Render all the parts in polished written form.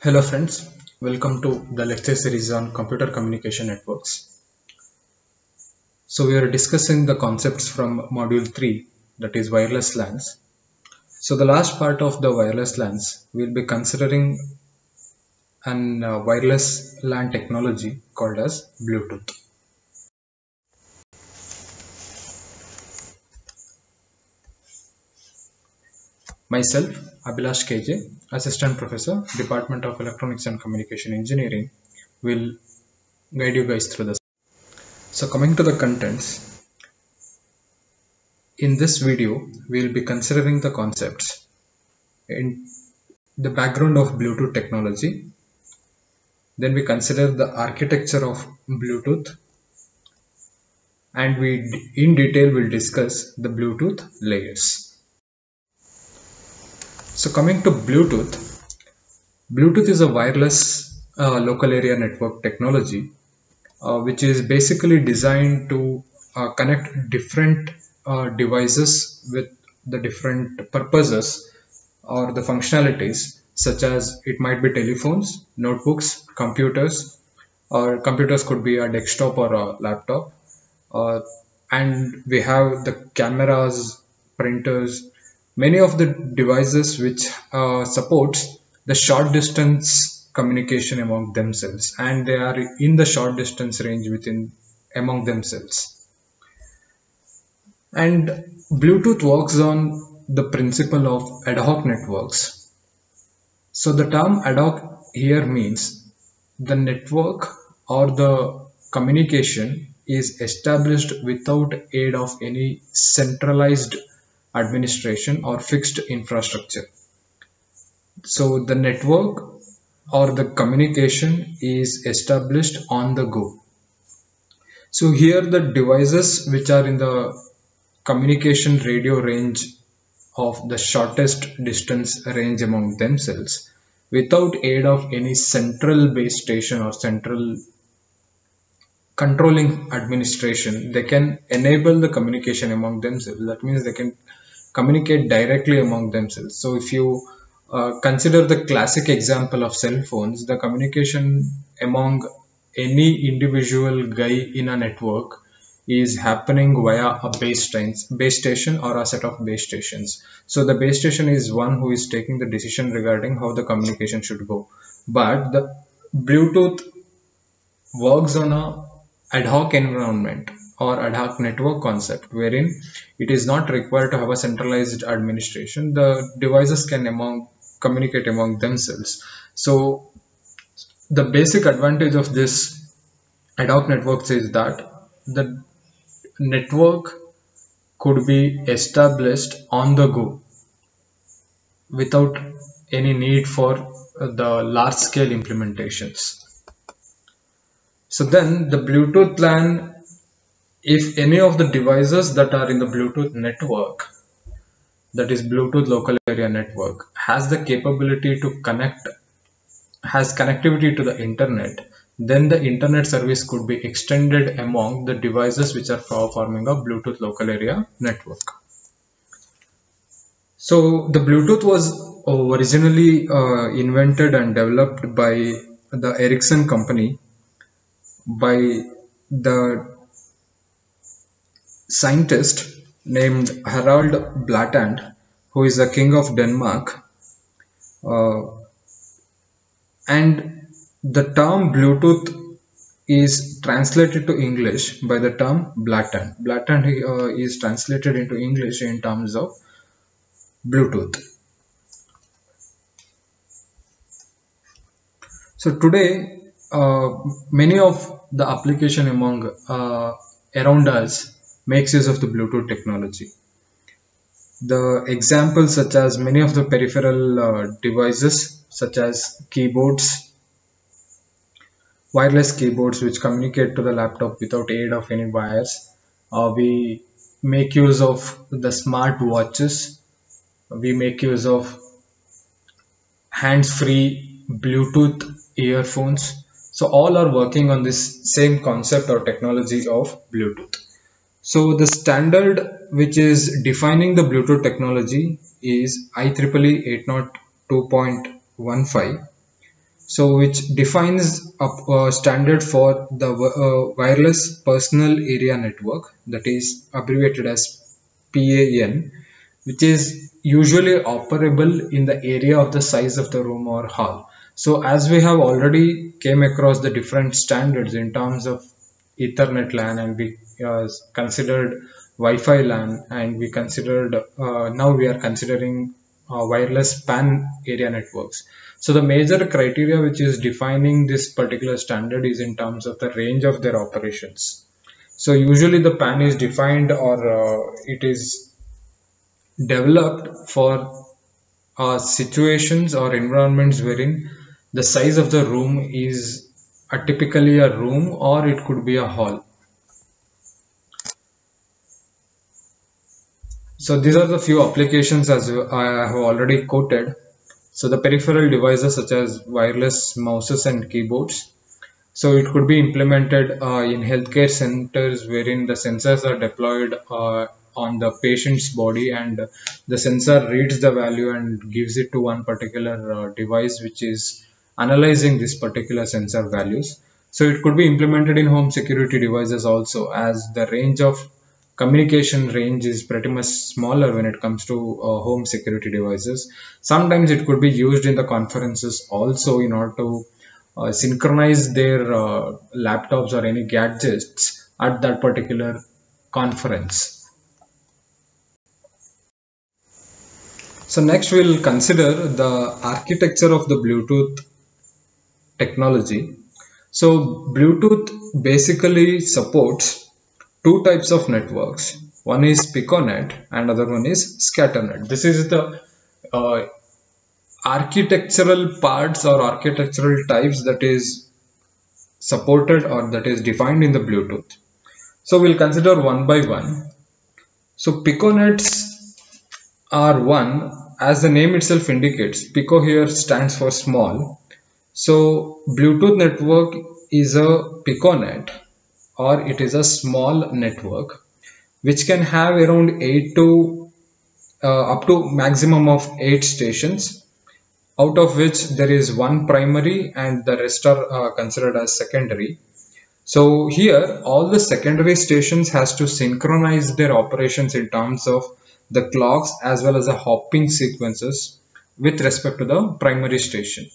Hello friends, welcome to the lecture series on computer communication networks. So we are discussing the concepts from module 3, that is wireless LANs. So the last part of the wireless LANs, we'll be considering an wireless LAN technology called as Bluetooth. Myself, Abhilash KJ, Assistant Professor, Department of Electronics and Communication Engineering, will guide you guys through this. So coming to the contents, in this video, we'll be considering the concepts in the background of Bluetooth technology. Then we consider the architecture of Bluetooth, and in detail will discuss the Bluetooth layers. So coming to Bluetooth, Bluetooth is a wireless local area network technology which is basically designed to connect different devices with the different purposes or the functionalities, such as it might be telephones, notebooks, computers, or computers could be a desktop or a laptop, and we have the cameras, printers, many of the devices which supports the short distance communication among themselves, and they are in the short distance range within among themselves. And Bluetooth works on the principle of ad hoc networks. So the term ad hoc here means the network or the communication is established without aid of any centralized administration or fixed infrastructure. So the network or the communication is established on the go. So here the devices which are in the communication radio range of the shortest distance range among themselves, without aid of any central base station or central controlling administration, they can enable the communication among themselves. That means they can communicate directly among themselves. So if you consider the classic example of cell phones, the communication among any individual guy in a network is happening via a base station or a set of base stations. So the base station is one who is taking the decision regarding how the communication should go. But the Bluetooth works on a ad hoc environment or ad hoc network concept, wherein it is not required to have a centralized administration. The devices can communicate among themselves. So the basic advantage of this ad hoc networks is that the network could be established on the go without any need for the large scale implementations. So then the Bluetooth LAN, if any of the devices that are in the Bluetooth network, that is Bluetooth local area network, has the capability to has connectivity to the internet, then the internet service could be extended among the devices which are forming a Bluetooth local area network. So the Bluetooth was originally invented and developed by the Ericsson company, by the scientist named Harald Blattand, who is the king of Denmark, and the term Bluetooth is translated to English by the term Blattand. Blattand is translated into English in terms of Bluetooth. So today, many of the application among around us makes use of the Bluetooth technology. The examples such as many of the peripheral devices such as keyboards, wireless keyboards which communicate to the laptop without aid of any wires. We make use of the smart watches. We make use of hands-free Bluetooth earphones. So all are working on this same concept or technology of Bluetooth. So the standard which is defining the Bluetooth technology is IEEE 802.15, so which defines a standard for the wireless personal area network, that is abbreviated as PAN, which is usually operable in the area of the size of the room or hall. So as we have already came across the different standards in terms of Ethernet LAN, and we considered Wi-Fi LAN, and we considered now we are considering wireless PAN area networks. So the major criteria which is defining this particular standard is in terms of the range of their operations. So usually the PAN is defined, or it is developed for situations or environments wherein the size of the room is typically a room, or it could be a hall. So these are the few applications as I have already quoted. So the peripheral devices such as wireless mouses and keyboards. So it could be implemented in healthcare centers wherein the sensors are deployed on the patient's body, and the sensor reads the value and gives it to one particular device which is analyzing this particular sensor values. So it could be implemented in home security devices also, as the range of communication range is pretty much smaller when it comes to home security devices. Sometimes it could be used in the conferences also in order to synchronize their laptops or any gadgets at that particular conference. So next we'll consider the architecture of the Bluetooth technology. So Bluetooth basically supports two types of networks. One is Piconet and other one is Scatternet. This is the architectural parts or architectural types that is supported or that is defined in the Bluetooth. So we'll consider one by one. So Piconets are one, as the name itself indicates. Pico here stands for small. So Bluetooth network is a Piconet, or it is a small network which can have around 8 to up to maximum of 8 stations, out of which there is one primary and the rest are considered as secondary. So here all the secondary stations has to synchronize their operations in terms of the clocks as well as the hopping sequences with respect to the primary station.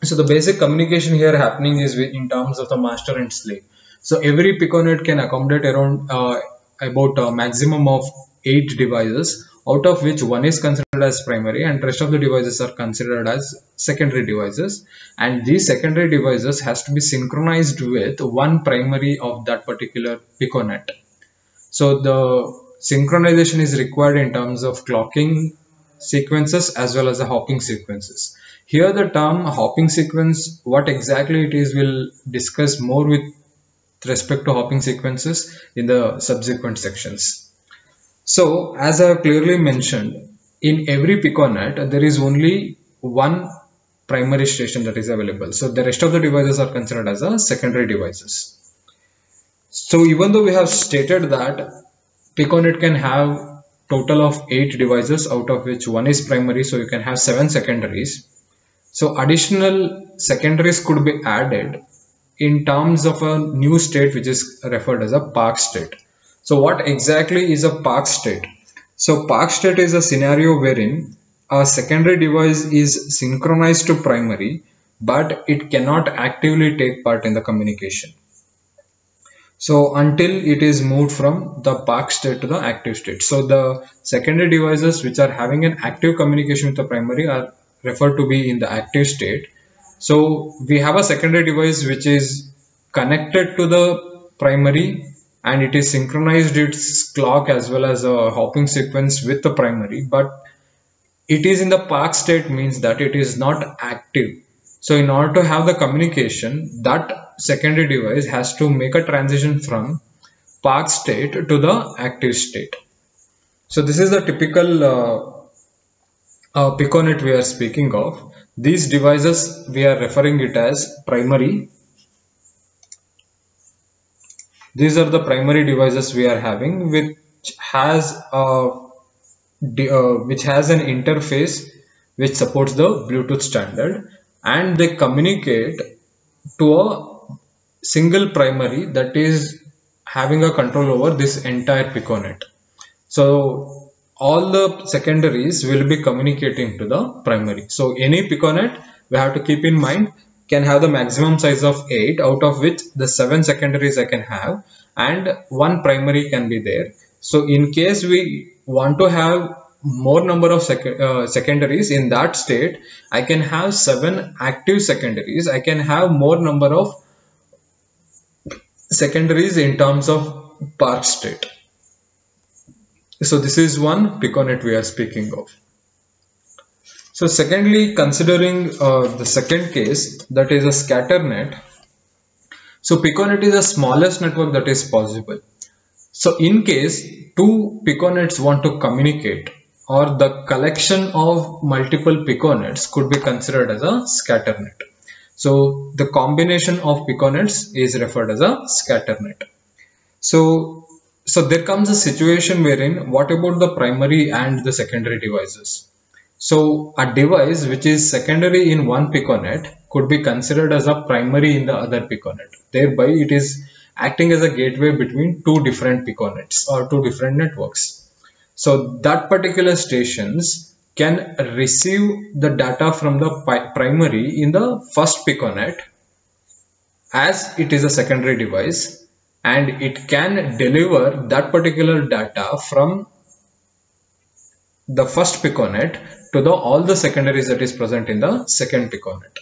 So the basic communication here happening is in terms of the master and slave. So every Piconet can accommodate around about a maximum of 8 devices, out of which one is considered as primary and rest of the devices are considered as secondary devices, and these secondary devices has to be synchronized with one primary of that particular Piconet. So the synchronization is required in terms of clocking sequences as well as the hopping sequences. Here the term hopping sequence, what exactly it is, we'll discuss more with respect to hopping sequences in the subsequent sections. So as I have clearly mentioned, in every Piconet there is only one primary station that is available. So the rest of the devices are considered as a secondary devices. So even though we have stated that Piconet can have total of 8 devices, out of which one is primary, so you can have 7 secondaries. So additional secondaries could be added in terms of a new state which is referred as a park state. So what exactly is a park state? So park state is a scenario wherein a secondary device is synchronized to primary, but it cannot actively take part in the communication. So until it is moved from the park state to the active state. So the secondary devices which are having an active communication with the primary are referred to be in the active state. So we have a secondary device which is connected to the primary and it is synchronized its clock as well as a hopping sequence with the primary, but it is in the park state, means that it is not active. So in order to have the communication, that secondary device has to make a transition from park state to the active state. So this is the typical Piconet we are speaking of. These devices we are referring it as primary. These are the primary devices we are having, which has an interface which supports the Bluetooth standard, and they communicate to a single primary that is having a control over this entire piconet. So all the secondaries will be communicating to the primary. So any piconet, we have to keep in mind, can have the maximum size of 8, out of which the 7 secondaries I can have and 1 primary can be there. So in case we want to have more number of secondaries, in that state I can have 7 active secondaries. I can have more number of secondaries in terms of park state. So this is one piconet we are speaking of. So secondly, considering the second case, that is a scatter net. So piconet is the smallest network that is possible. So in case two piconets want to communicate, or the collection of multiple piconets could be considered as a scatter net. So the combination of piconets is referred as a scatter net. So there comes a situation wherein, what about the primary and the secondary devices? So a device which is secondary in one piconet could be considered as a primary in the other piconet. Thereby it is acting as a gateway between two different piconets or two different networks. So that particular stations can receive the data from the primary in the first piconet as it is a secondary device, and it can deliver that particular data from the first piconet to all the secondaries that is present in the second piconet.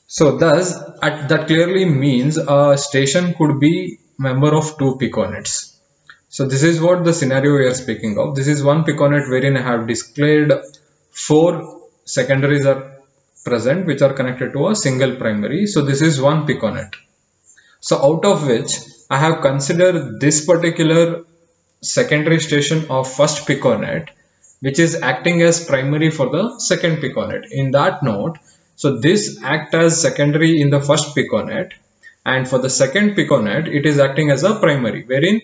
So thus that clearly means a station could be member of two piconets. So this is what the scenario we are speaking of. This is one piconet wherein I have displayed 4 secondaries are present which are connected to a single primary. So this is one piconet. So out of which I have considered this particular secondary station of first piconet, which is acting as primary for the second piconet. In that note, so this act as secondary in the first piconet, and for the second piconet it is acting as a primary, wherein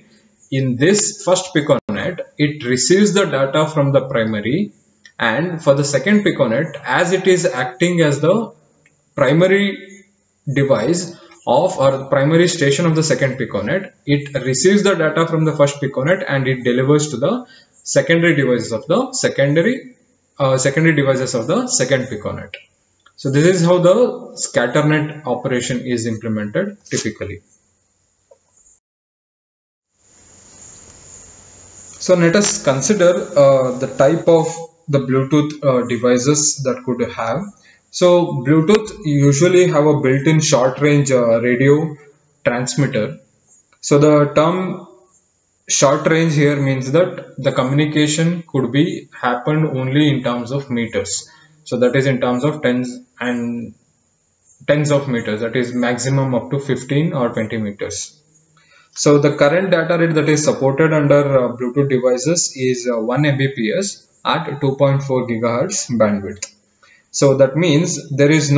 in this first piconet it receives the data from the primary, and for the second piconet, as it is acting as the primary device of, or the primary station of the second piconet, it receives the data from the first piconet and it delivers to the secondary devices of the secondary devices of the second piconet. So this is how the scatter net operation is implemented typically. So let us consider the type of the Bluetooth devices that could have. So Bluetooth usually have a built-in short-range radio transmitter. So the term short-range here means that the communication could be happened only in terms of meters. So that is in terms of tens of meters, that is maximum up to 15 or 20 meters. So the current data rate that is supported under Bluetooth devices is 1 Mbps at 2.4 gigahertz bandwidth. So that means there is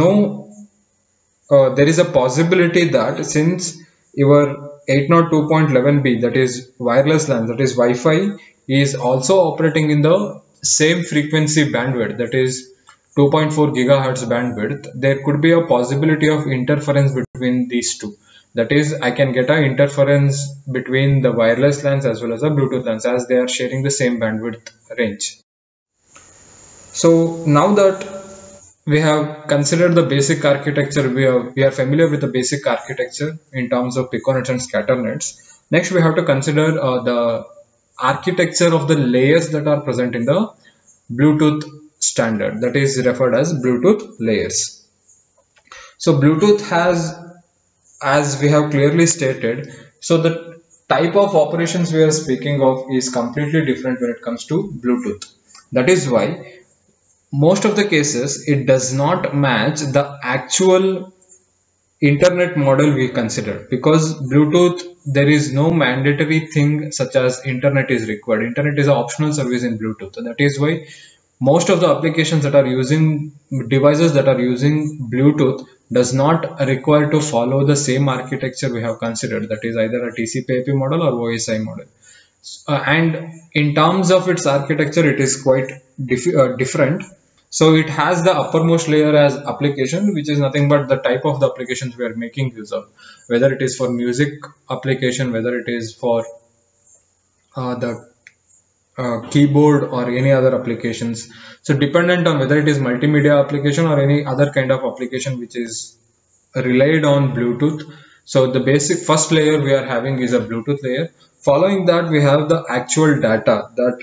a possibility that since your 802.11b, that is wireless LAN, that is Wi-Fi, is also operating in the same frequency bandwidth, that is 2.4 gigahertz bandwidth, there could be a possibility of interference between these two. That is, I can get an interference between the wireless LANs as well as the Bluetooth LANs, as they are sharing the same bandwidth range. So now that we have considered the basic architecture, we are familiar with the basic architecture in terms of piconets and scatter nets. Next, we have to consider the architecture of the layers that are present in the Bluetooth standard, that is referred as Bluetooth layers. So Bluetooth has, as we have clearly stated, so the type of operations we are speaking of is completely different when it comes to Bluetooth. That is why most of the cases it does not match the actual internet model we consider, because Bluetooth, there is no mandatory thing such as internet is required. Internet is an optional service in Bluetooth. That is why most of the applications that are using devices that are using Bluetooth does not require to follow the same architecture we have considered, that is either a TCP/IP model or OSI model. And in terms of its architecture, it is quite different. So it has the uppermost layer as application, which is nothing but the type of the applications we are making use of, whether it is for music application, whether it is for the keyboard or any other applications. So dependent on whether it is multimedia application or any other kind of application which is relied on Bluetooth. So the basic first layer we are having is a Bluetooth layer. Following that, we have the actual data that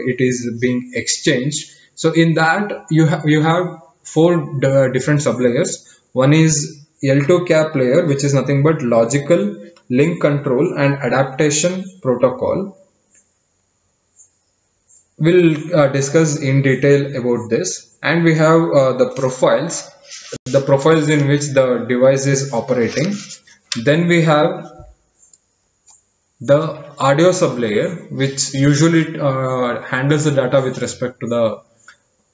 it is being exchanged. So in that you have four different sublayers. One is L2 cap layer, which is nothing but logical, link control and adaptation protocol. We'll discuss in detail about this. And we have the profiles in which the device is operating. Then we have the audio sublayer, which usually handles the data with respect to the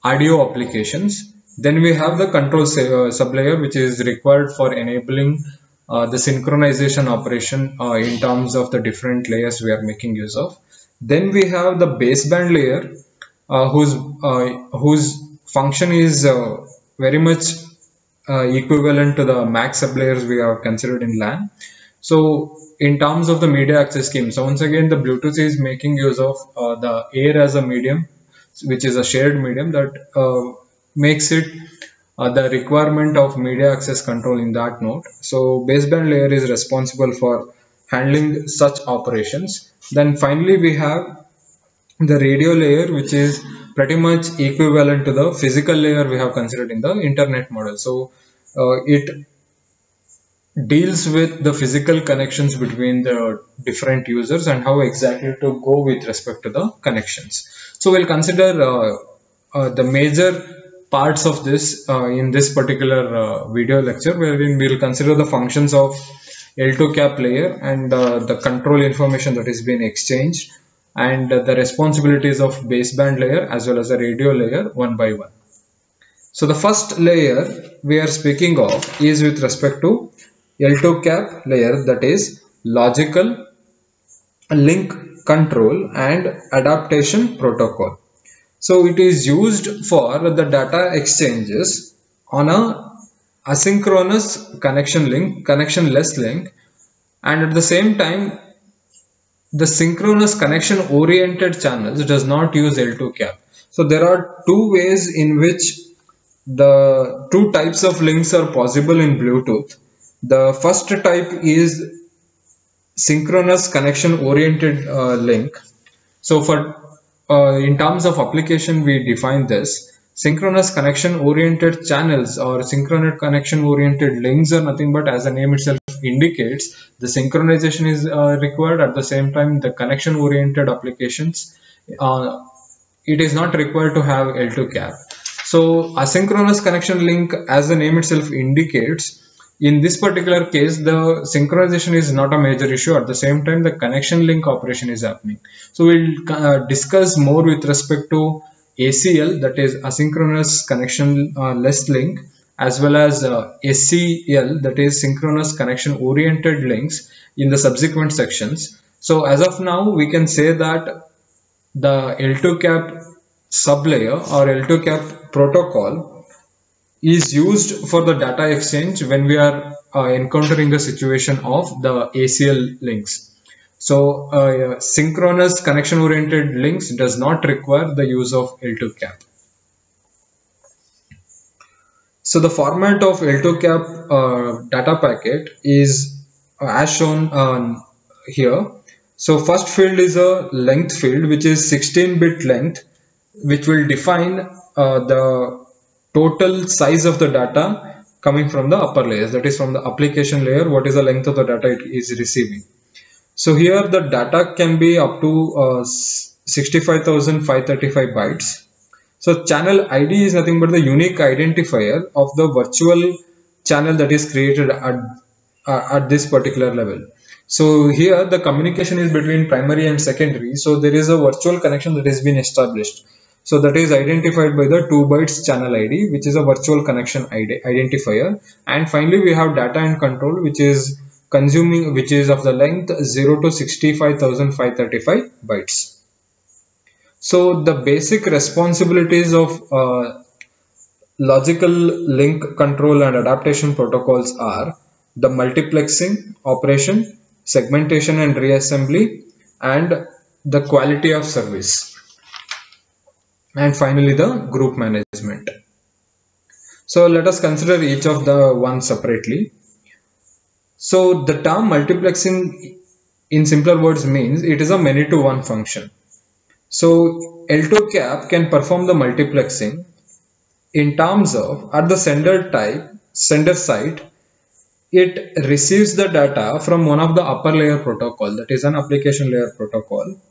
audio applications. Then we have the control sublayer, which is required for enabling the synchronization operation in terms of the different layers we are making use of. Then we have the baseband layer, whose function is very much equivalent to the MAC sublayers we have considered in LAN. So in terms of the media access scheme, so once again the Bluetooth is making use of the air as a medium, which is a shared medium that makes it the requirement of media access control in that node. So baseband layer is responsible for handling such operations. Then finally we have the radio layer, which is pretty much equivalent to the physical layer we have considered in the internet model. So it deals with the physical connections between the different users and how exactly to go with respect to the connections. So we'll consider the major parts of this in this particular video lecture, wherein we'll consider the functions of L2 cap layer and the control information that is being exchanged, and the responsibilities of baseband layer as well as the radio layer one by one. So the first layer we are speaking of is with respect to L2 cap layer, that is logical, link control and adaptation protocol. So it is used for the data exchanges on a asynchronous connectionless link, and at the same time the synchronous connection oriented channels does not use L2 cap. So there are two ways in which the two types of links are possible in Bluetooth. The first type is synchronous connection oriented link. So for in terms of application, we define this. Synchronous connection oriented channels or synchronous connection oriented links are nothing but, as the name itself indicates, the synchronization is required. At the same time, the connection oriented applications, it is not required to have L2 cap. So asynchronous connection link, as the name itself indicates, in this particular case the synchronization is not a major issue. At the same time, the connection link operation is happening. So we'll discuss more with respect to ACL, that is asynchronous connection less link, as well as SCL, that is synchronous connection oriented links, in the subsequent sections. So as of now, we can say that the L2 cap sublayer or L2 cap protocol is used for the data exchange when we are encountering a situation of the ACL links. So synchronous connection oriented links does not require the use of L2 cap. So the format of L2 cap data packet is as shown here. So first field is a length field, which is 16-bit length, which will define the total size of the data coming from the upper layers, that is from the application layer, what is the length of the data it is receiving. So here the data can be up to 65,535 bytes. So channel ID is nothing but the unique identifier of the virtual channel that is created at this particular level. So here the communication is between primary and secondary. So there is a virtual connection that has been established. So that is identified by the 2 bytes channel ID, which is a virtual connection identifier. And finally we have data and control, which is of the length 0 to 65,535 bytes. So the basic responsibilities of logical link control and adaptation protocols are the multiplexing operation, segmentation and reassembly, and the quality of service, and finally the group management. So let us consider each of the one separately. So the term multiplexing in simpler words means it is a many to one function. So L2 cap can perform the multiplexing in terms of at the sender site, it receives the data from one of the upper layer protocol, that is an application layer protocol,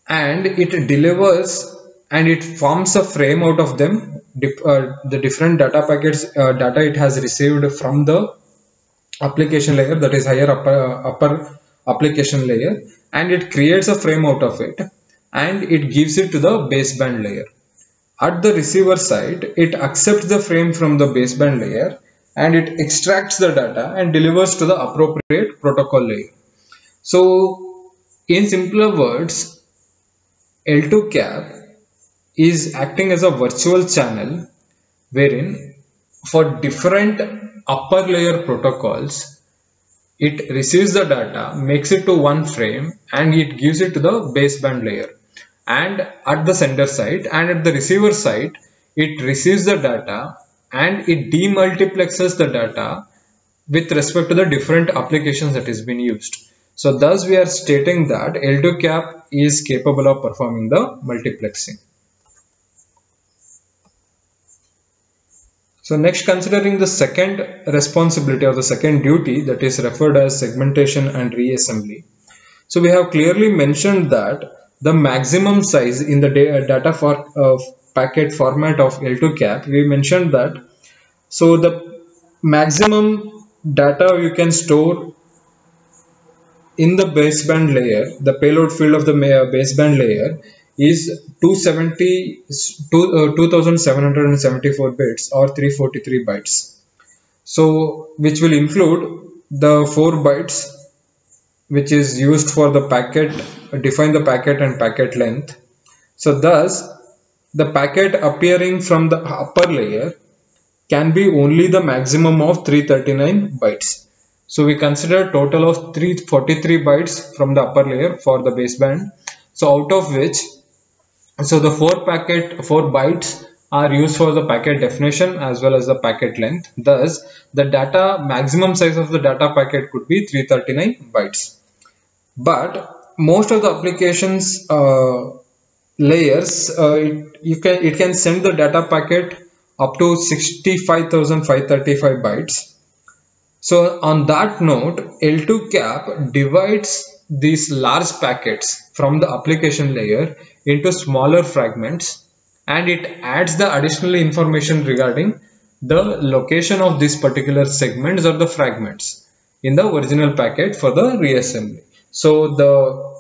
and it delivers and it forms a frame out of them, the different data packets, data it has received from the application layer, that is higher upper application layer, and it creates a frame out of it and it gives it to the baseband layer. At the receiver side, it accepts the frame from the baseband layer and it extracts the data and delivers to the appropriate protocol layer. So in simpler words, L2 cap is acting as a virtual channel wherein for different upper layer protocols, it receives the data, makes it to one frame and it gives it to the baseband layer. And at the sender side and at the receiver side, it receives the data and it demultiplexes the data with respect to the different applications that is being used. So thus we are stating that L2 cap is capable of performing the multiplexing. So next, considering the second responsibility or the second duty, that is referred as segmentation and reassembly. So we have clearly mentioned that the maximum size in the data for packet format of L2 cap, we mentioned that so the maximum data you can store in the baseband layer, the payload field of the baseband layer is 2774 bits or 343 bytes. So which will include the 4 bytes which is used for the packet, define the packet and packet length. So thus the packet appearing from the upper layer can be only the maximum of 339 bytes. So we consider a total of 343 bytes from the upper layer for the baseband. So out of which, so the 4 bytes are used for the packet definition as well as the packet length. Thus the data maximum size of the data packet could be 339 bytes. But most of the applications layers, it can send the data packet up to 65,535 bytes. So on that note, L2 cap divides these large packets from the application layer into smaller fragments and it adds the additional information regarding the location of these particular segments or the fragments in the original packet for the reassembly. So the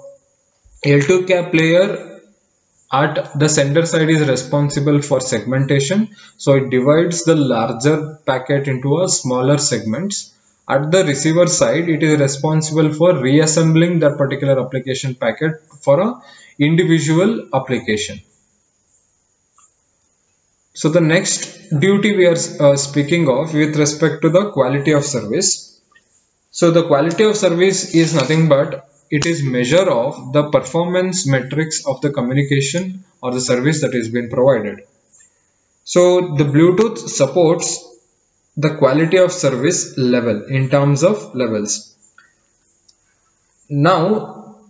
L2 cap layer at the sender side is responsible for segmentation. So it divides the larger packet into a smaller segments. At the receiver side, it is responsible for reassembling that particular application packet for a individual application. So the next duty we are speaking of with respect to the quality of service. So the quality of service is nothing but it is measure of the performance metrics of the communication or the service that is being provided. So the Bluetooth supports the quality of service level in terms of levels. Now,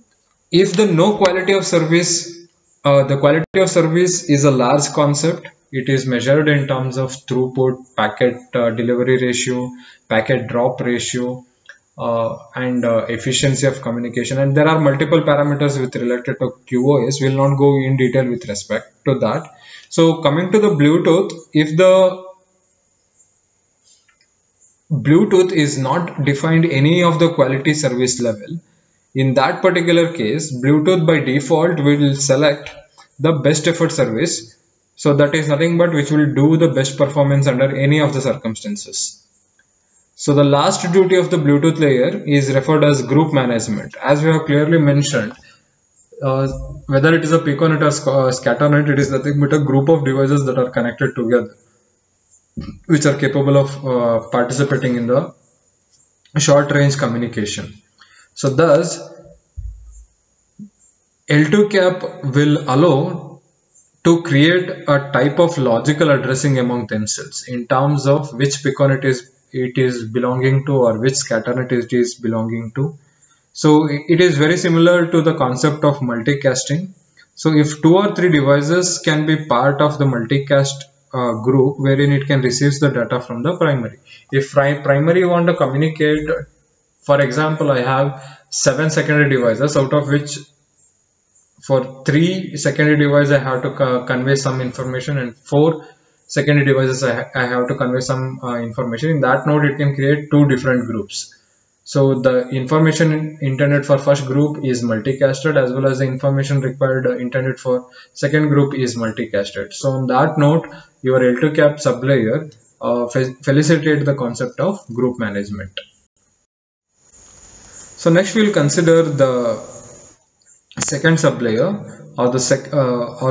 if the no quality of service, the quality of service is a large concept. It is measured in terms of throughput, packet delivery ratio, packet drop ratio, and efficiency of communication, and there are multiple parameters with related to QoS. Will not go in detail with respect to that. So coming to the Bluetooth, if the Bluetooth is not defined any of the quality service level, in that particular case Bluetooth by default will select the best effort service. So that is nothing but which will do the best performance under any of the circumstances. So the last duty of the Bluetooth layer is referred as group management. As we have clearly mentioned, Whether it is a piconet or scatternet, it is nothing but a group of devices that are connected together, which are capable of participating in the short range communication. So thus L2 cap will allow to create a type of logical addressing among themselves in terms of which piconet it is belonging to or which scatternet it is belonging to. So it is very similar to the concept of multicasting. So if 2 or 3 devices can be part of the multicast group wherein it can receive the data from the primary. If primary want to communicate, for example, I have 7 secondary devices, out of which for 3 secondary devices I have to convey some information, and 4 secondary devices I have to convey some information. In that node it can create 2 different groups. So the information intended for first group is multicasted, as well as the information required intended for second group is multicasted. So on that note, your L2 cap sublayer facilitate the concept of group management. So next we will consider the second sublayer or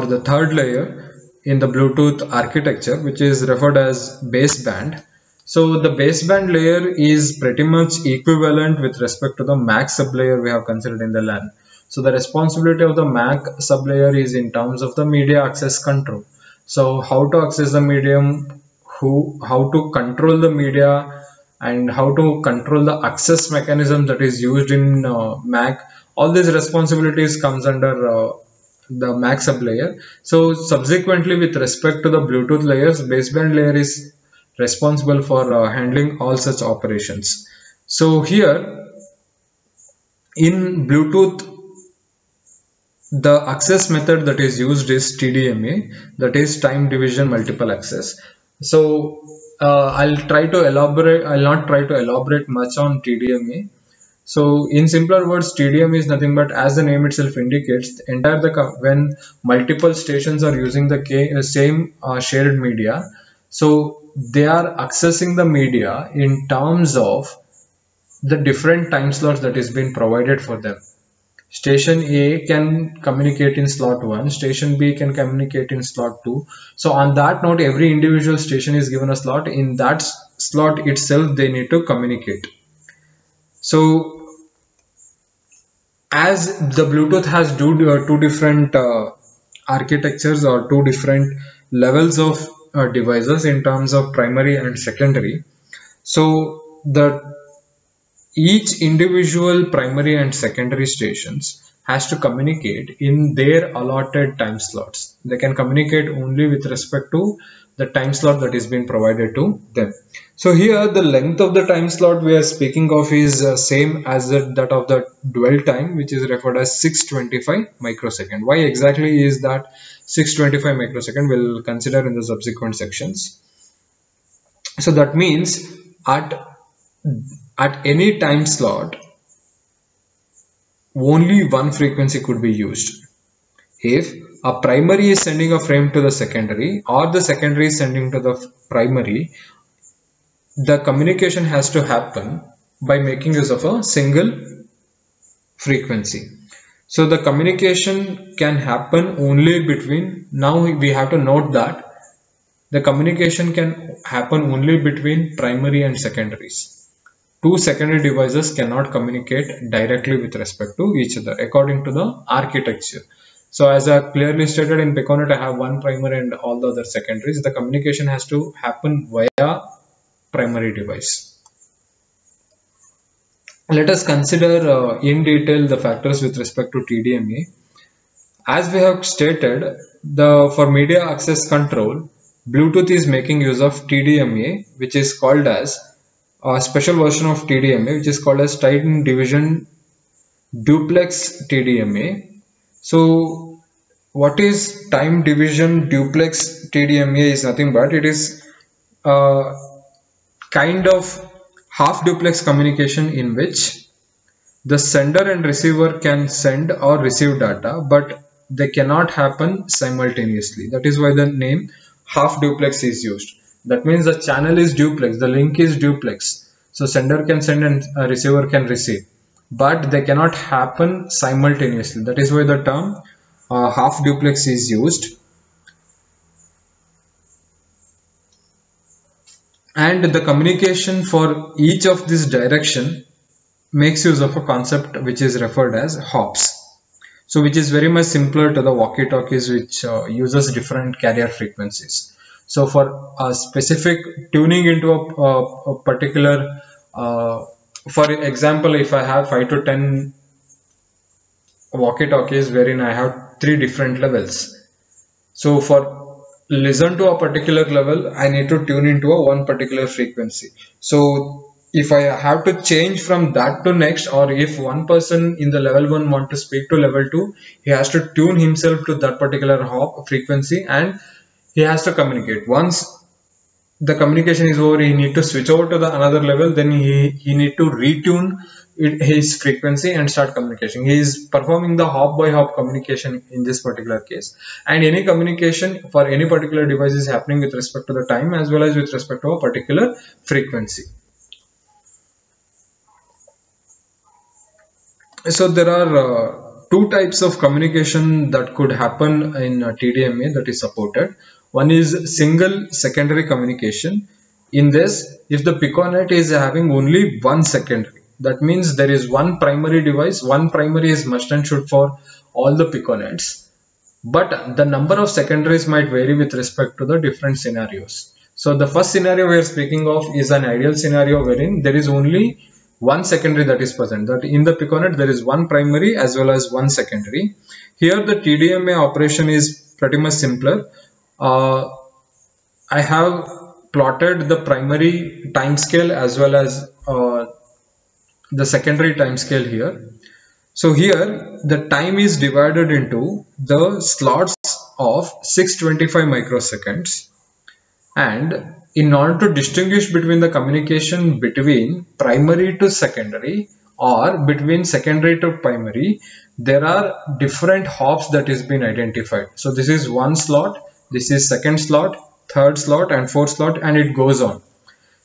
the third layer in the Bluetooth architecture, which is referred as baseband. So the baseband layer is pretty much equivalent with respect to the MAC sublayer we have considered in the LAN. So the responsibility of the MAC sublayer is in terms of the media access control. So how to access the medium, how to control the media, and how to control the access mechanism that is used in MAC. All these responsibilities comes under the MAC sublayer. So subsequently, with respect to the Bluetooth layers, baseband layer is responsible for handling all such operations. So here in Bluetooth, the access method that is used is TDMA, that is time division multiple access. So I'll not try to elaborate much on TDMA. So in simpler words, TDMA is nothing but, as the name itself indicates, when multiple stations are using the same shared media, so they are accessing the media in terms of the different time slots that is being provided for them. Station A can communicate in slot 1, station B can communicate in slot 2. So on that note, every individual station is given a slot. In that slot itself, they need to communicate. So as the Bluetooth has two different architectures or 2 different levels of devices in terms of primary and secondary. So each individual primary and secondary stations has to communicate in their allotted time slots. They can communicate only with respect to the time slot that is being provided to them. So here the length of the time slot we are speaking of is same as that of the dwell time, which is referred as 625 microsecond. Why exactly is that 625 microsecond? We'll consider in the subsequent sections. So that means at any time slot, only one frequency could be used. If a primary is sending a frame to the secondary, or the secondary is sending to the primary, the communication has to happen by making use of a single frequency. So the communication can happen only between, now we have to note that the communication can happen only between primary and secondaries. 2 secondary devices cannot communicate directly with respect to each other according to the architecture. So as I clearly stated, in Piconet I have 1 primary and all the other secondaries. The communication has to happen via primary device. Let us consider in detail the factors with respect to TDMA. As we have stated, for media access control, Bluetooth is making use of TDMA, which is called as a special version of TDMA, which is called as time division duplex TDMA. So what is time division duplex TDMA is nothing but it is kind of half duplex communication in which the sender and receiver can send or receive data, but they cannot happen simultaneously. That is why the name half duplex is used. That means the channel is duplex, the link is duplex. So sender can send and receiver can receive. but they cannot happen simultaneously. That is why the term half duplex is used. And the communication for each of this direction makes use of a concept which is referred as hops. So which is very much simpler to the walkie-talkies, which uses different carrier frequencies. So for a specific tuning into a particular, for example, if I have 5 to 10 walkie-talkies wherein I have 3 different levels. So for listen to a particular level, I need to tune into a one particular frequency. So if I have to change from that to next, or if one person in the level 1 want to speak to level 2, he has to tune himself to that particular hop frequency and he has to communicate. Once the communication is over, he need to switch over to the another level, then he need to retune his frequency and start communication. He is performing the hop by hop communication in this particular case. And any communication for any particular device is happening with respect to the time as well as with respect to a particular frequency. So there are two types of communication that could happen in TDMA that is supported. One is single secondary communication. In this, if the piconet is having only one secondary, that means there is one primary device, one primary is must and should for all the piconets, but the number of secondaries might vary with respect to the different scenarios. So the first scenario we are speaking of is an ideal scenario wherein there is only one secondary that is present, that in the piconet there is one primary as well as one secondary. Here the TDMA operation is pretty much simpler. I have plotted the primary time scale as well as the secondary time scale here. So here the time is divided into the slots of 625 microseconds, and in order to distinguish between the communication between primary to secondary or between secondary to primary, there are different hops that is been identified. So this is one slot, this is second slot, third slot and fourth slot, and it goes on.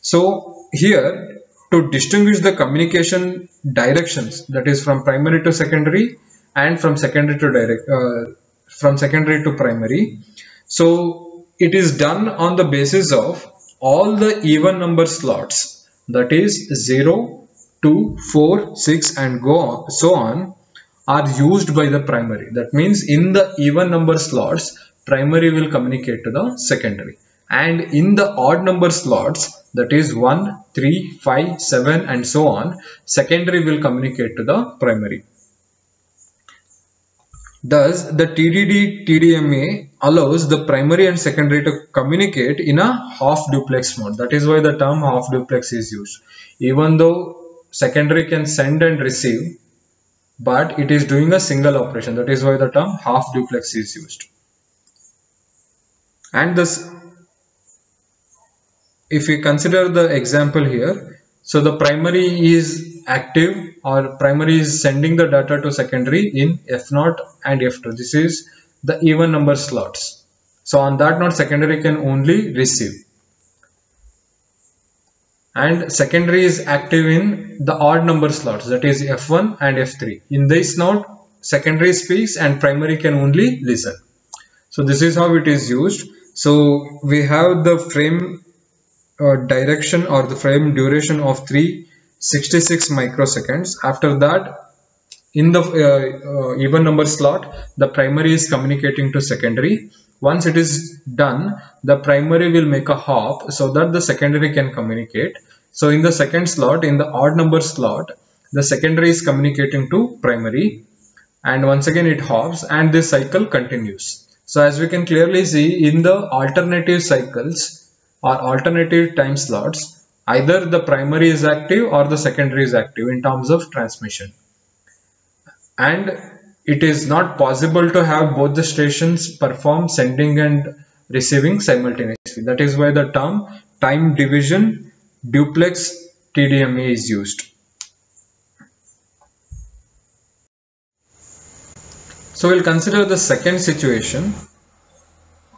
So here, to distinguish the communication directions, that is from primary to secondary and from secondary to primary, so it is done on the basis of all the even number slots, that is 0, 2, 4, 6 and so on are used by the primary. That means in the even number slots, primary will communicate to the secondary, and in the odd number slots, that is 1, 3, 5, 7 and so on, secondary will communicate to the primary. Thus, the TDD-TDMA allows the primary and secondary to communicate in a half duplex mode. That is why the term half duplex is used. Even though secondary can send and receive, but it is doing a single operation. That is why the term half duplex is used. And this, if we consider the example here, so the primary is active, or primary is sending the data to secondary in F0 and F2. This is the even number slots. So on that note, secondary can only receive. And secondary is active in the odd number slots, that is F1 and F3. In this note, secondary speaks and primary can only listen. So this is how it is used. So we have the frame direction or the frame duration of 366 microseconds. After that, in the even number slot, the primary is communicating to secondary. Once it is done, the primary will make a hop so that the secondary can communicate. So in the second slot, in the odd number slot, the secondary is communicating to primary, and once again it hops and this cycle continues. So as we can clearly see, in the alternative cycles or alternative time slots, either the primary is active or the secondary is active in terms of transmission. And it is not possible to have both the stations perform sending and receiving simultaneously. That is why the term time division duplex TDMA is used. So we'll consider the second situation,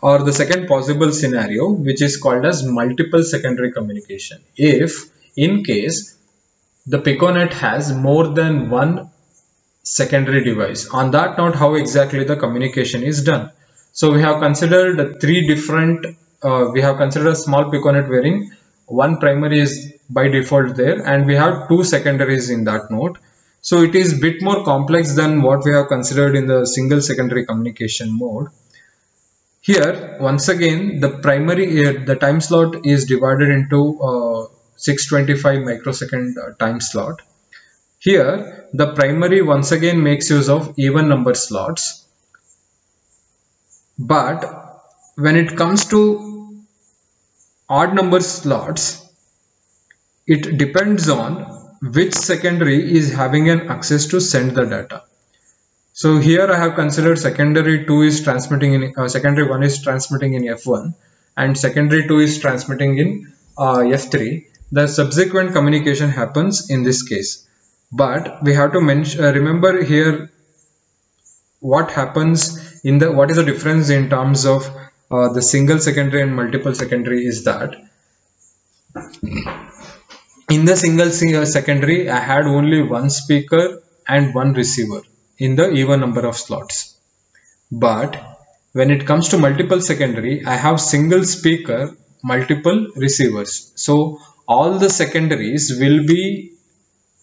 or the second possible scenario, which is called as multiple secondary communication. If in case the Piconet has more than one secondary device. On that note, how exactly the communication is done. So we have considered three different, we have considered a small Piconet wherein one primary is by default there and we have two secondaries in that node. So it is a bit more complex than what we have considered in the single secondary communication mode. Here, once again, the primary, the time slot is divided into 625 microsecond time slot. Here, the primary once again makes use of even number slots. But when it comes to odd number slots, it depends on which secondary is having an access to send the data. So here I have considered secondary 2 is transmitting in secondary 1 is transmitting in F1 and secondary 2 is transmitting in F3. The subsequent communication happens in this case. But we have to remember here what happens in the, what is the difference in terms of the single secondary and multiple secondary is that in the single secondary I had only one speaker and one receiver in the even number of slots. But when it comes to multiple secondary, I have single speaker, multiple receivers. So all the secondaries will be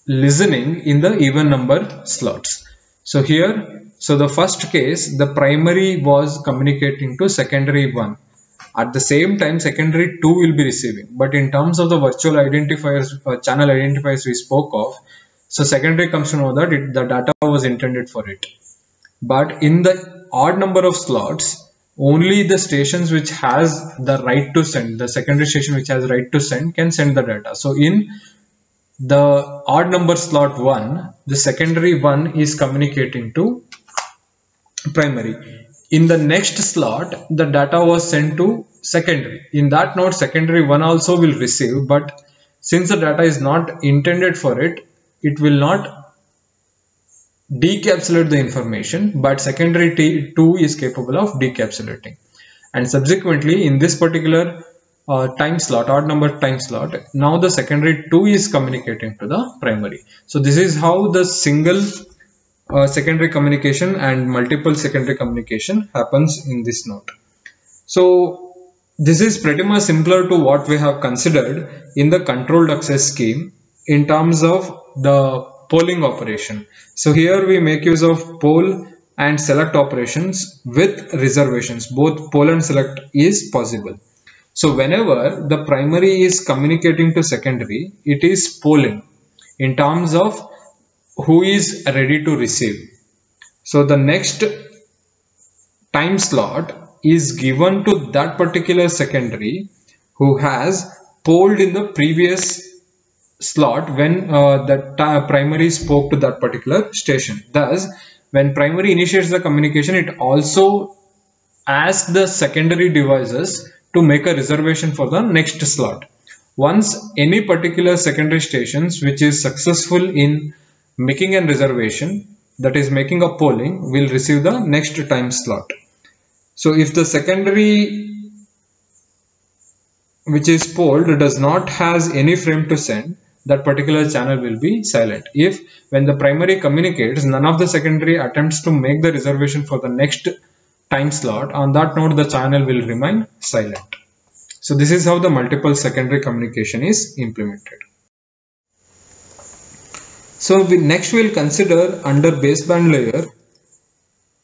listening in the even number slots. So here, so the first case, the primary was communicating to secondary 1. At the same time, secondary 2 will be receiving. But in terms of the virtual identifiers, channel identifiers we spoke of, so secondary comes to know that the data was intended for it. But in the odd number of slots, only the stations which has the right to send, the secondary station which has right to send can send the data. So in the odd number slot 1, the secondary 1 is communicating to primary. In the next slot, the data was sent to secondary. In that node, secondary 1 also will receive, but since the data is not intended for it, it will not decapsulate the information, but secondary 2 is capable of decapsulating. And subsequently, in this particular time slot, odd number time slot, now the secondary 2 is communicating to the primary. So this is how the single secondary communication and multiple secondary communication happens in this node. So this is pretty much similar to what we have considered in the controlled access scheme in terms of the polling operation. So here we make use of poll and select operations with reservations. Both poll and select is possible. So whenever the primary is communicating to secondary, it is polling in terms of who is ready to receive. So the next time slot is given to that particular secondary who has polled in the previous slot when the primary spoke to that particular station. Thus, when primary initiates the communication, it also asks the secondary devices to make a reservation for the next slot. Once any particular secondary stations which is successful in making a reservation, that is making a polling, will receive the next time slot. So if the secondary which is polled does not has any frame to send, that particular channel will be silent. If when the primary communicates, none of the secondary attempts to make the reservation for the next time slot, on that node the channel will remain silent. So this is how the multiple secondary communication is implemented. So next we will consider under baseband layer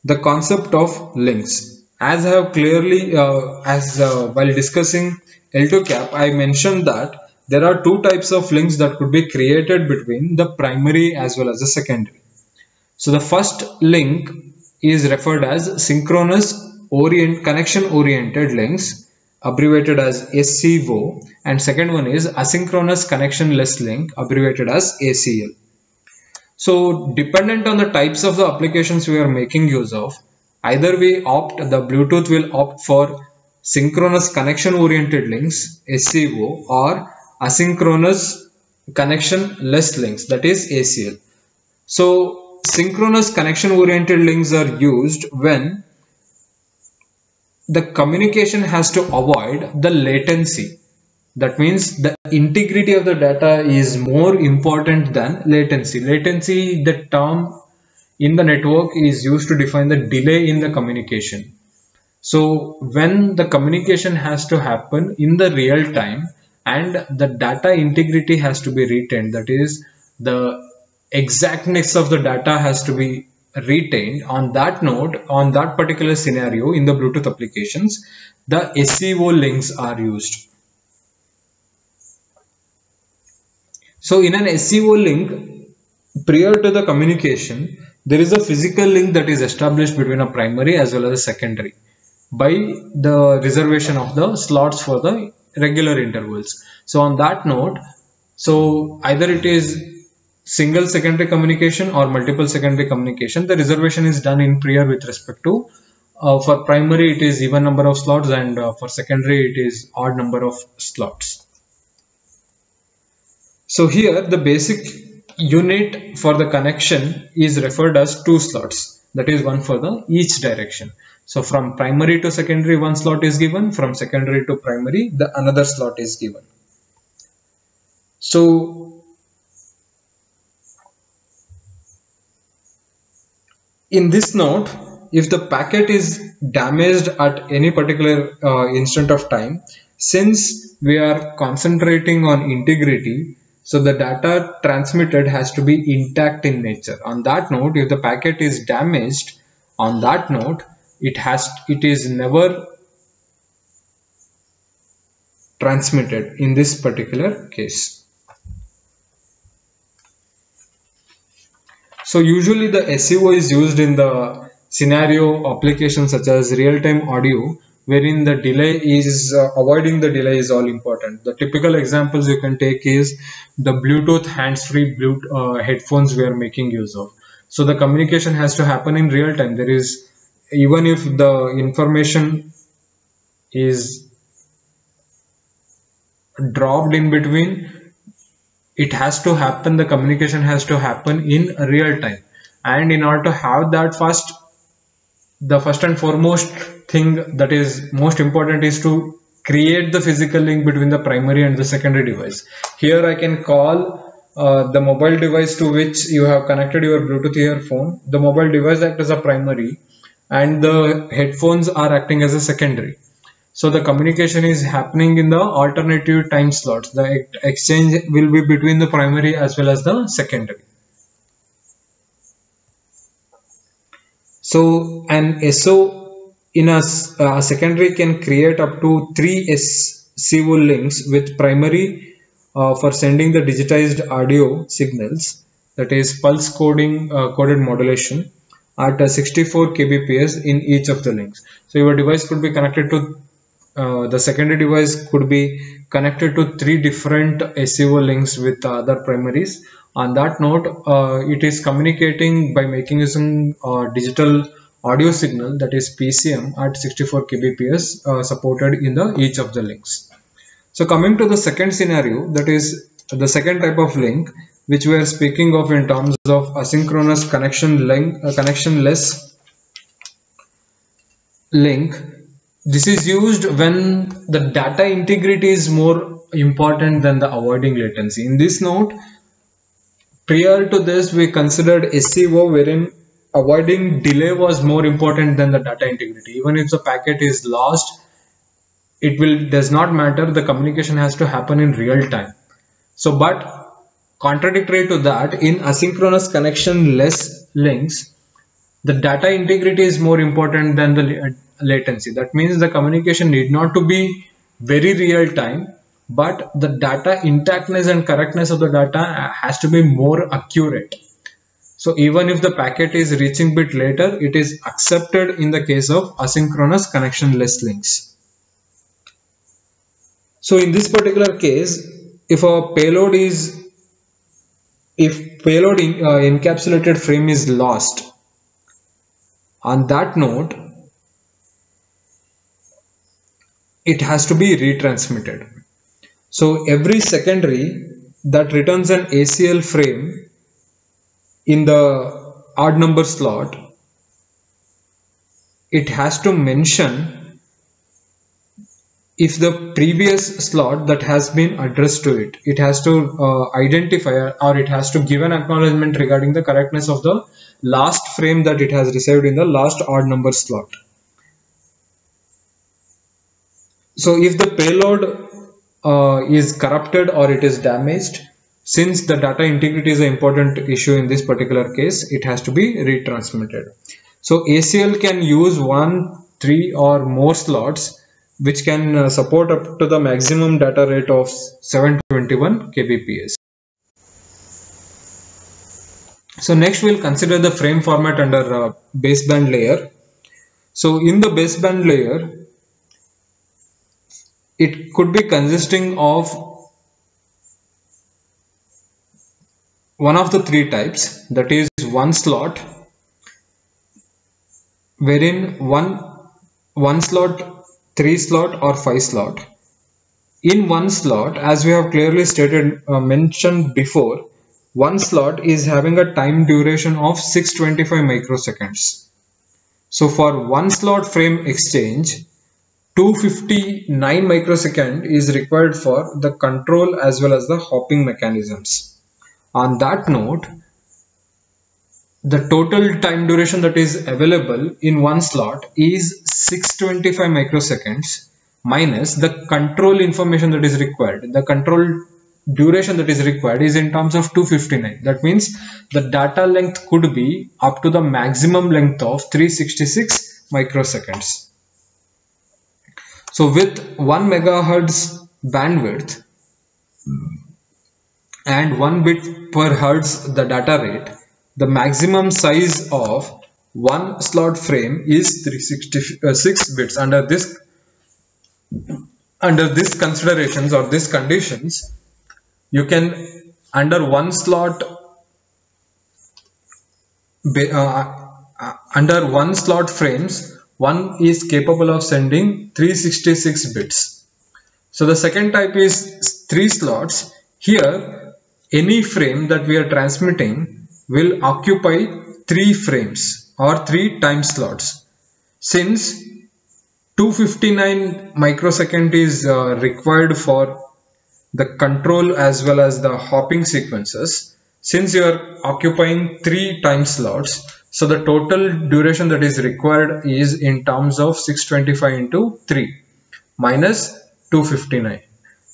the concept of links. As I have clearly, while discussing L2 cap, I mentioned that there are two types of links that could be created between the primary as well as the secondary. So the first link is referred as synchronous connection oriented links, abbreviated as SCO, and second one is asynchronous connection less link, abbreviated as ACL. So dependent on the types of the applications we are making use of, either we opt, the Bluetooth will opt for synchronous connection oriented links, SCO, or asynchronous connection less links, that is ACL. So synchronous connection oriented links are used when the communication has to avoid the latency. That means the integrity of the data is more important than latency. Latency, the term in the network, is used to define the delay in the communication. So when the communication has to happen in the real time and the data integrity has to be retained, that is, the exactness of the data has to be retained, on that note, on that particular scenario in the Bluetooth applications, the SCO links are used. So in an SCO link, prior to the communication, there is a physical link that is established between a primary as well as a secondary by the reservation of the slots for the regular intervals. So on that note, so either it is single secondary communication or multiple secondary communication, the reservation is done in prior with respect to for primary it is even number of slots, and for secondary it is odd number of slots. So here the basic unit for the connection is referred as 2 slots, that is one for the each direction. So from primary to secondary one slot is given, from secondary to primary the another slot is given. So in this note, if the packet is damaged at any particular instant of time, since we are concentrating on integrity, so the data transmitted has to be intact in nature. On that note, if the packet is damaged, on that note, it is never transmitted in this particular case. So usually the SCO is used in the scenario applications such as real-time audio, wherein the delay is avoiding the delay is all important. The typical examples you can take is the Bluetooth hands-free headphones we are making use of. So the communication has to happen in real time. There is, even if the information is dropped in between, it has to happen, the communication has to happen in real time. And in order to have that fast, the first and foremost thing that is most important is to create the physical link between the primary and the secondary device. Here I can call the mobile device to which you have connected your Bluetooth earphone. The mobile device acts as a primary and the headphones are acting as a secondary. So the communication is happening in the alternative time slots. The exchange will be between the primary as well as the secondary. So an SO in a secondary can create up to 3 SCO links with primary for sending the digitized audio signals, that is pulse coded modulation at 64 kbps in each of the links. So your device could be connected to the secondary device could be connected to 3 different SCO links with other primaries. On that note, it is communicating by making using digital audio signal, that is PCM, at 64 kbps supported in each of the links. So coming to the second scenario, that is the second type of link which we are speaking of in terms of asynchronous connectionless link. This is used when the data integrity is more important than the avoiding latency. In this note, prior to this we considered SCO wherein avoiding delay was more important than the data integrity. Even if the packet is lost, it does not matter, the communication has to happen in real time. So but contradictory to that, in asynchronous connectionless links, the data integrity is more important than the latency. That means the communication need not to be very real time, but the data intactness and correctness of the data has to be more accurate. So even if the packet is reaching bit later, it is accepted in the case of asynchronous connectionless links. So in this particular case, if payload encapsulated frame is lost, on that note, it has to be retransmitted. So every secondary that returns an ACL frame in the odd number slot, it has to mention if the previous slot that has been addressed to it, it has to identify or it has to give an acknowledgement regarding the correctness of the last frame that it has received in the last odd number slot. So if the payload is corrupted or it is damaged, since the data integrity is an important issue in this particular case, it has to be retransmitted. So ACL can use 1, 3 or more slots which can support up to the maximum data rate of 721 kbps. So next we'll consider the frame format under baseband layer. So in the baseband layer, it could be consisting of one of the three types, that is one slot, wherein one slot, 3 slot or 5 slot. In one slot, as we have clearly stated, mentioned before, one slot is having a time duration of 625 microseconds. So for one slot frame exchange, 259 microsecond is required for the control as well as the hopping mechanisms. On that note, the total time duration that is available in one slot is 625 microseconds minus the control information that is required. The control duration that is required is in terms of 259. That means the data length could be up to the maximum length of 366 microseconds. So with 1 megahertz bandwidth and 1 bit per hertz the data rate, the maximum size of one slot frame is 366 bits. Under this considerations or these conditions, you can under one slot frames, one is capable of sending 366 bits. So the second type is 3 slots. Here any frame that we are transmitting will occupy 3 frames or 3 time slots. Since 259 microsecond is required for the control as well as the hopping sequences, since you are occupying 3 time slots, so the total duration that is required is in terms of 625 into 3 minus 259.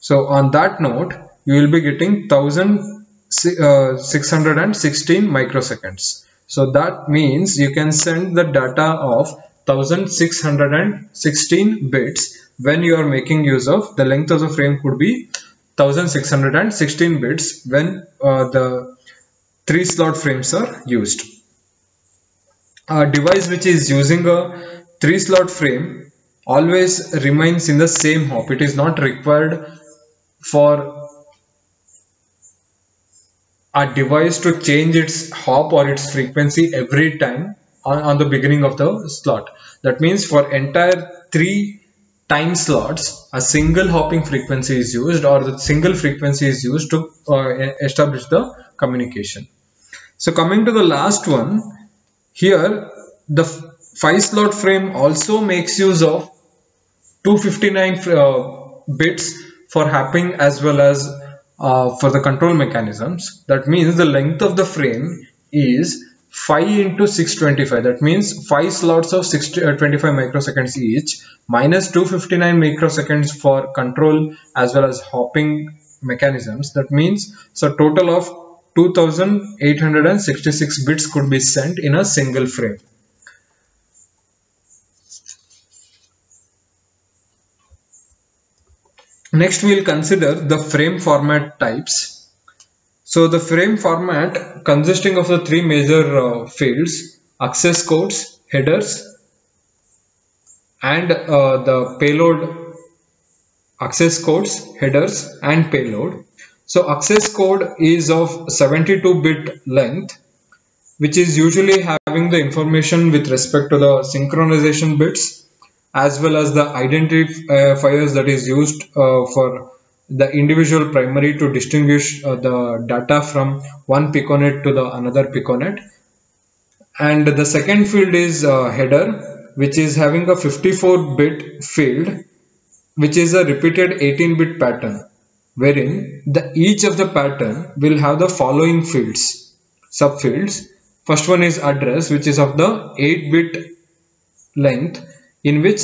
So on that note, you will be getting 1616 microseconds. So that means you can send the data of 1616 bits when you are making use of the length of the frame could be 1616 bits when the 3 slot frames are used. A device which is using a 3 slot frame always remains in the same hop. It is not required for a device to change its hop or its frequency every time on the beginning of the slot. That means for entire 3 time slots, a single hopping frequency is used, or the single frequency is used to establish the communication. So coming to the last one, here the 5 slot frame also makes use of 259 bits for hopping as well as for the control mechanisms. That means the length of the frame is 5 into 625. That means 5 slots of 25 microseconds each minus 259 microseconds for control as well as hopping mechanisms. That means so total of 2866 bits could be sent in a single frame. Next we will consider the frame format types. So the frame format consisting of the 3 major fields: access codes, headers, and the payload. Access codes, headers and payload. So access code is of 72-bit length, which is usually having the information with respect to the synchronization bits as well as the identifiers that is used for the individual primary to distinguish the data from one piconet to the another piconet. And the second field is header, which is having a 54-bit field which is a repeated 18-bit pattern, wherein each of the pattern will have the following subfields. First one is address, which is of the 8-bit length, in which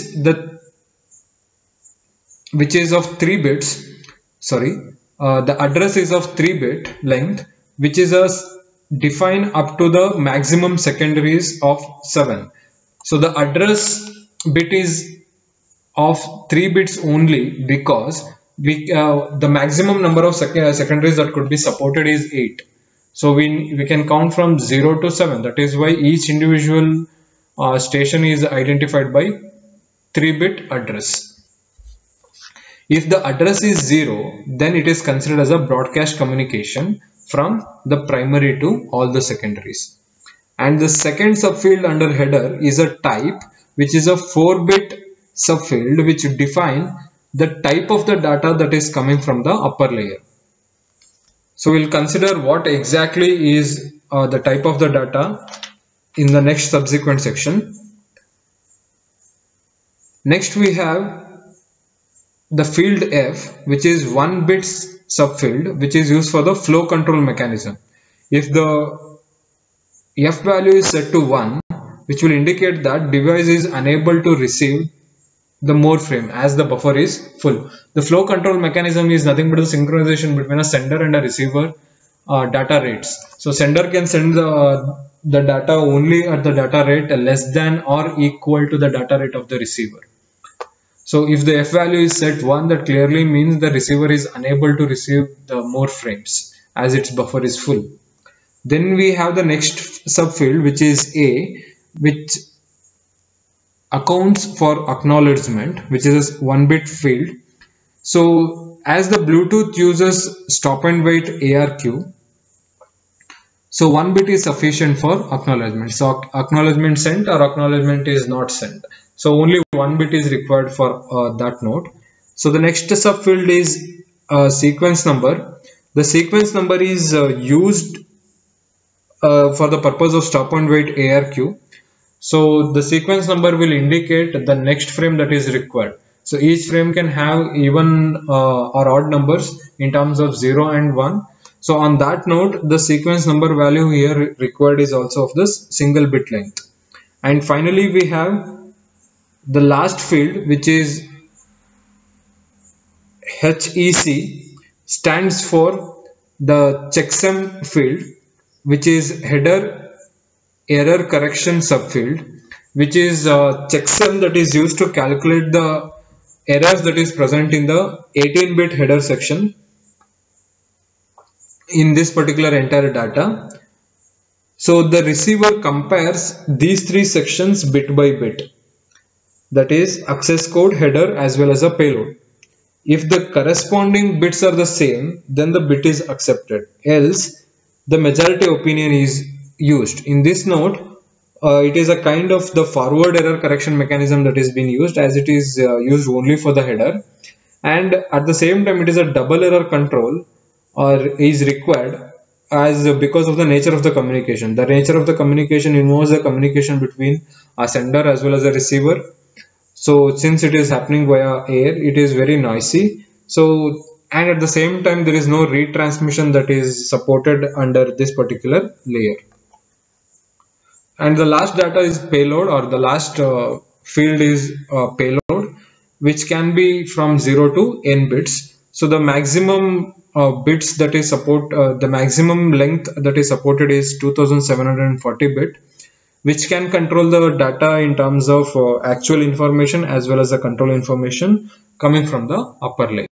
is of 3 bits. Sorry, the address is of 3-bit length, which is defined up to the maximum secondaries of 7. So the address bit is of 3 bits only because the maximum number of secondaries that could be supported is 8. So we can count from 0 to 7. That is why each individual station is identified by 3-bit address. If the address is 0, then it is considered as a broadcast communication from the primary to all the secondaries. And the second subfield under header is a type, which is a 4-bit subfield which define the type of the data that is coming from the upper layer. So we'll consider what exactly is the type of the data in the next subsequent section. Next we have the field F, which is 1-bit subfield, which is used for the flow control mechanism. If the F value is set to 1, which will indicate that device is unable to receive the more frame as the buffer is full. The flow control mechanism is nothing but the synchronization between a sender and a receiver data rates. So sender can send the data only at the data rate less than or equal to the data rate of the receiver. So if the F value is set 1, that clearly means the receiver is unable to receive the more frames as its buffer is full. Then we have the next subfield, which is A, which accounts for acknowledgement, which is a 1-bit field. So as the Bluetooth uses stop and wait ARQ, so 1 bit is sufficient for acknowledgement. So acknowledgement sent or acknowledgement is not sent. So only 1 bit is required for that node. So the next subfield is sequence number. The sequence number is used for the purpose of stop and wait ARQ. So the sequence number will indicate the next frame that is required. So each frame can have even or odd numbers in terms of 0 and 1. So on that note, the sequence number value here required is also of this single bit length. And finally we have the last field, which is HEC, stands for the checksum field, which is header error correction subfield, which is a checksum that is used to calculate the errors that is present in the 18-bit header section in this particular entire data. So the receiver compares these 3 sections bit by bit, that is access code, header as well as a payload. If the corresponding bits are the same, then the bit is accepted, else the majority opinion is used. In this node, it is a kind of the forward error correction mechanism that is being used, as it is used only for the header, and at the same time it is a double error control is required because of the nature of the communication. The nature of the communication involves the communication between a sender as well as a receiver. So since it is happening via air, it is very noisy. So, and at the same time there is no retransmission that is supported under this particular layer. And the last data is payload, or the last field is payload, which can be from 0 to n bits. So the maximum bits that is the maximum length that is supported is 2740 bit, which can control the data in terms of actual information as well as the control information coming from the upper layer.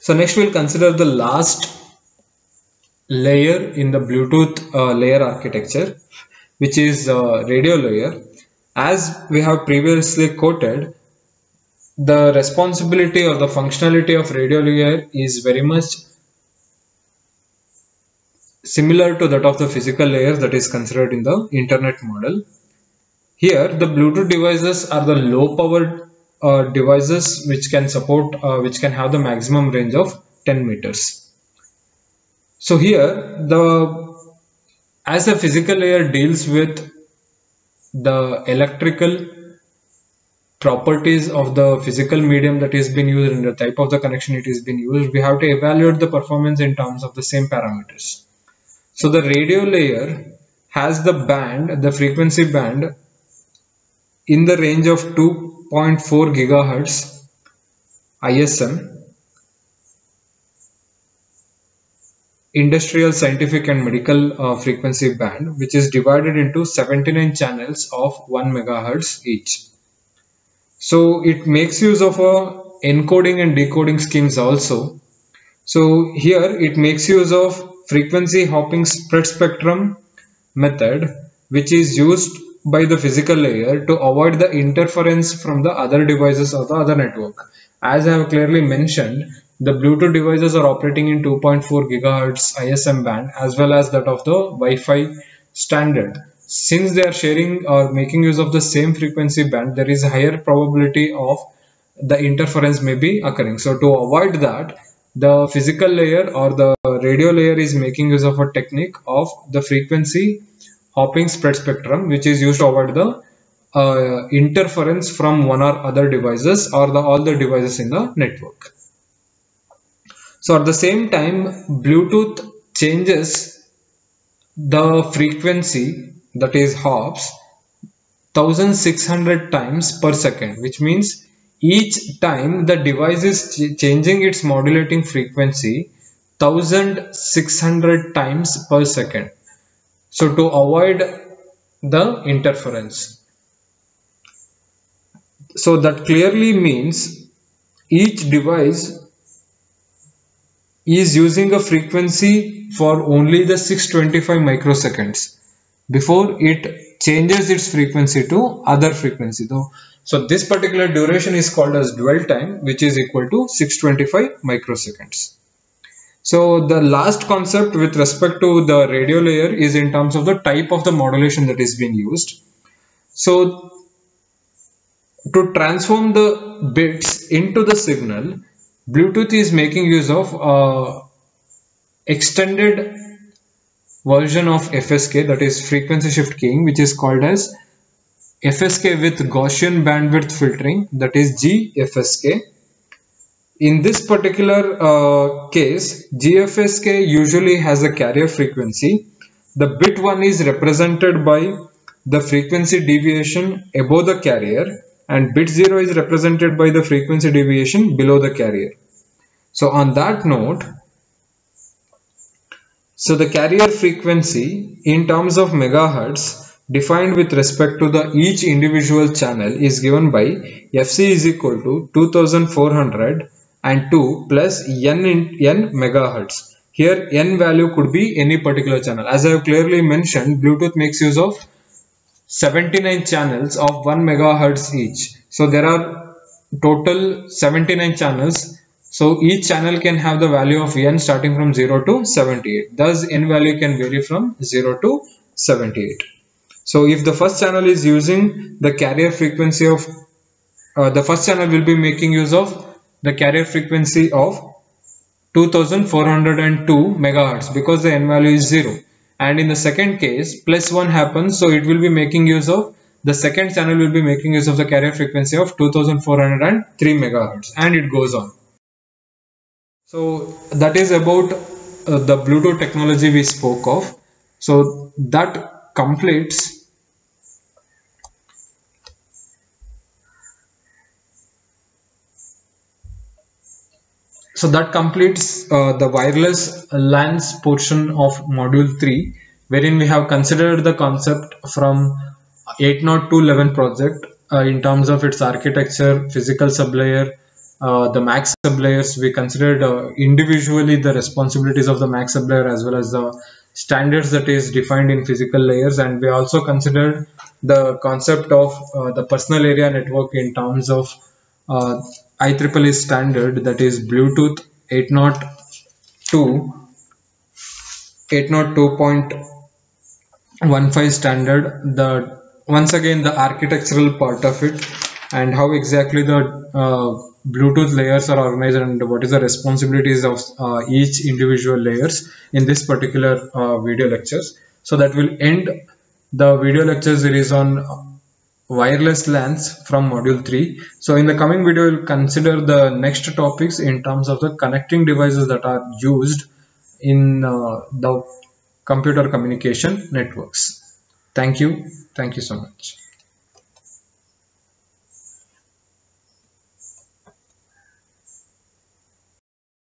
So next we'll consider the last layer in the Bluetooth layer architecture, which is radio layer. As we have previously quoted, the responsibility or the functionality of radio layer is very much similar to that of the physical layer that is considered in the internet model. Here the Bluetooth devices are the low powered devices which can support which can have the maximum range of 10 meters. So here as the physical layer deals with the electrical properties of the physical medium that is being used and the type of the connection it is being used, we have to evaluate the performance in terms of the same parameters. So the radio layer has the band, the frequency band in the range of 2.4 gigahertz ISM, industrial, scientific and medical frequency band, which is divided into 79 channels of 1 megahertz each. So it makes use of encoding and decoding schemes also. So here it makes use of frequency hopping spread spectrum method, which is used by the physical layer to avoid the interference from the other devices or the other network. As I have clearly mentioned, the Bluetooth devices are operating in 2.4 gigahertz ISM band as well as that of the Wi-Fi standard. Since they are sharing or making use of the same frequency band, there is a higher probability of the interference may be occurring. So to avoid that, the physical layer or the radio layer is making use of a technique of the frequency hopping spread spectrum, which is used to avoid the interference from one or other devices or all the devices in the network. So at the same time, Bluetooth changes the frequency, that is hops, 1600 times per second, which means each time the device is changing its modulating frequency 1600 times per second. So to avoid the interference. So that clearly means each device is using a frequency for only the 625 microseconds before it changes its frequency to other frequency though. So this particular duration is called as dwell time, which is equal to 625 microseconds. So the last concept with respect to the radio layer is in terms of the type of the modulation that is being used. So to transform the bits into the signal, Bluetooth is making use of extended version of FSK, that is frequency shift keying, which is called as FSK with Gaussian bandwidth filtering, that is GFSK. In this particular case, GFSK usually has a carrier frequency. The bit 1 is represented by the frequency deviation above the carrier and bit 0 is represented by the frequency deviation below the carrier. So on that note, so the carrier frequency in terms of megahertz defined with respect to the each individual channel is given by Fc is equal to 2402 plus n megahertz. Here n value could be any particular channel. As I have clearly mentioned, Bluetooth makes use of 79 channels of 1 megahertz each. So there are total 79 channels. So each channel can have the value of n starting from 0 to 78. Thus n value can vary from 0 to 78. So if the first channel is using the carrier frequency of the first channel will be making use of the carrier frequency of 2402 megahertz because the n value is 0. And in the second case, plus 1 happens, so it will be making use of the second channel will be making use of the carrier frequency of 2403 megahertz, and it goes on. So that is about the Bluetooth technology we spoke of. So that completes the wireless LANs portion of module 3, wherein we have considered the concept from 802.11 project in terms of its architecture, physical sublayer, the MAC sublayers. We considered individually the responsibilities of the MAC sublayer as well as the standards that is defined in physical layers, and we also considered the concept of the personal area network in terms of IEEE standard, that is Bluetooth 802 802.15 standard. The once again the architectural part of it, and how exactly the Bluetooth layers are organized, and what is the responsibilities of each individual layers in this particular video lectures. So that will end the video lecture series on wireless LANs from module 3. So in the coming video we'll consider the next topics in terms of the connecting devices that are used in the computer communication networks. Thank you so much.